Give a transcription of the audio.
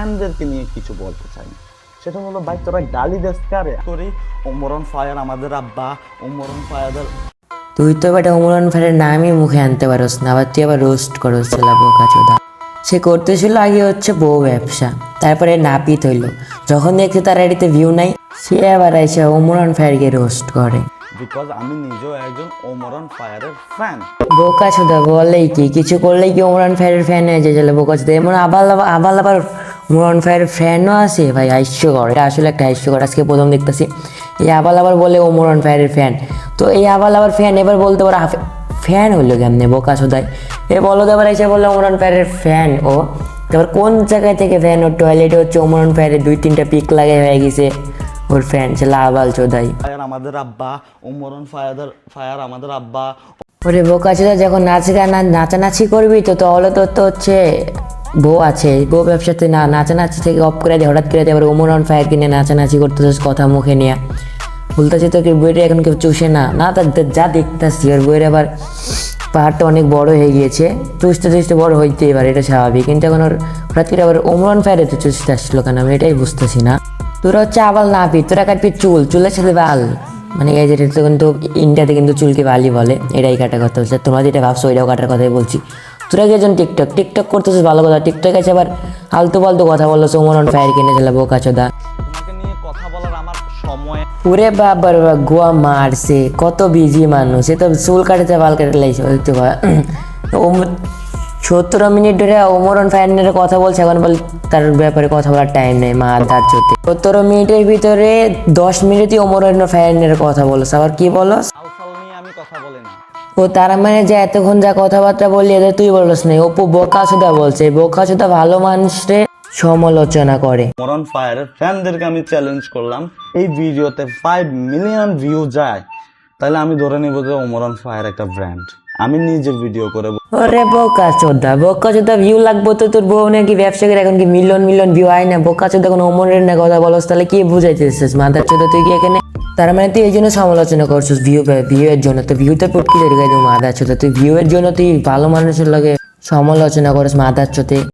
ফ্যানদেরকে নিয়ে কিছু বলতে চাই। সেটা হলো ভাই তোরা গালি দেস কারে করি ওমর অন ফায়ার আমাদের আব্বা, ওমর অন ফায়ার। তুই তো বেটা ওমর অন ফায়ারের নামই মুখে আনতে পারোস না, আবার তুই আবার রোস্ট করোস ছেলা বোকা চোদা। সে করতেছিল আগে হচ্ছে বউ ব্যবসা, তারপরে নাপিত হইলো। যখন দেখছে তার আইডিতে ভিউ নাই, সে আবার এসে ওমর অন ফায়ারকে রোস্ট করে। বিকজ আমি নিজেও একজন ওমর অন ফায়ারের ফ্যান। বোকা চোদা বলেই কি, কিছু করলেই কি ওমর অন ফায়ারের ফ্যান হয়ে যায় বোকা চোদা। এমন আবার আবার ওমর অন ফায়ারের ফ্যানও আছে ভাই, হাস্যকর। এটা আসলে একটা হাস্যকর, আজকে প্রথম দেখতেছি এই আবার বলে ওমর অন ফায়ারের ফ্যান। তো এই আবার ফ্যান এবার বলতে পারো ফ্যান হইলো কেমনে বোকা চোদায়। এ বলো আবার এসে বললো ওমর অন ফায়ারের ফ্যান ও। তারপর কোন জায়গায় থেকে ফ্যান? ওর টয়লেটে হচ্ছে ওমর অন ফায়ারের 2-3টা পিক লাগাই হয়ে গেছে ওর ফ্যান, সে লাভাল চোদাই। ফায়ার আমাদের আব্বা, ওমর অন ফায়ার আমাদের আব্বা। ওরে বোকা চোদা, যখন নাচানাচি করবি তো তাহলে তোর তো হচ্ছে বউ আছে, বউ ব্যবসাতে নাচানাচি থেকে অফ করে দিয়ে হঠাৎ করে দিয়ে আবার ওমর অন ফায়ার কিনে নাচানাচি করতেছিস কথা মুখে নিয়ে। বলতেছি তো কি বইটা এখন কেউ চুষে না যা দেখতেছি ওর বইয়ের আবার পাহাড়টা অনেক বড় হয়ে গিয়েছে, চুষতে বড় হইতেই পারে, এটা স্বাভাবিক। কিন্তু এখন ওর হঠাৎ করে আবার ওমর অন ফায়ারে তো চুষতে আসলো কেন, আমি এটাই বুঝতেছি না। তোরা হচ্ছে আবাল নাপি, তোরা কাটবি চুলের সাথে বাল, মানে এই যেটা তো কিন্তু ইন্ডিয়াতে কিন্তু চুলকে বালি বলে, এটাই কাটার কথা বলছে। তোমরা যেটা ভাবছো ওইটাও কাটার কথাই বলছি। তোরা গেছেন টিকটক করতেছিস ভালো কথা, টিকটক আছে আবার আলতু ফালতু কথা বললো ওমর অন ফায়ার কিনে দিলে বোকা চোদা। তোমাকে নিয়ে কথা বলার আমার সময়। ওরে বাবার গোয়া মারছে, কত বিজি মানুষ, সে তো চুল কাটাতে বাল কাটে লাইছে। 17 মিনিট ধরে ওমর অন ফায়ারের কথা বলছে, এখন বল তার ব্যাপারে কথা বলার টাইম নেই। মা দাঁত চোতে 17 মিনিটের ভিতরে 10 মিনিটই ওমর অন ফায়ারের কথা বলছ, আবার কি বলস? নিয়ে আমি কথা বলি না। ও তার মানে যে এতক্ষণ যা কথাবার্তা বললি এদের তুই বলস না, অপু বোকা চোদা বলছে। বোকা চোদা ভালো মানুষরে সমালোচনা করে। ওমর অন ফায়ারের ফ্যানদেরকে আমি চ্যালেঞ্জ করলাম, এই ভিডিওতে 5 মিলিয়ন ভিউ যায় তাহলে আমি ধরে নিব যে ওমর অন ফায়ার একটা ব্র্যান্ড। আমি নিজে ভিডিও করে। ওরে বোকা চোদা ভিউ লাগবো তো তোর বউ নাকি ব্যবসা করে এখন কি মিলিয়ন ভিউ হয় না? বোকা চোদা কোনো ওমরের না কথা বলস, তাহলে কি বুঝাইতেছিস মাদার চোদা তুই কি এখানে? তার মানে তুই এই জন্য সমালোচনা করছিস ভিউ এর জন্য? তো ভিউতে পটকি ধরে গেছে মাদার চোদা, তুই ভিউ এর জন্য তুই ভালো মানুষের লগে সমালোচনা করিস মাদার চোদে।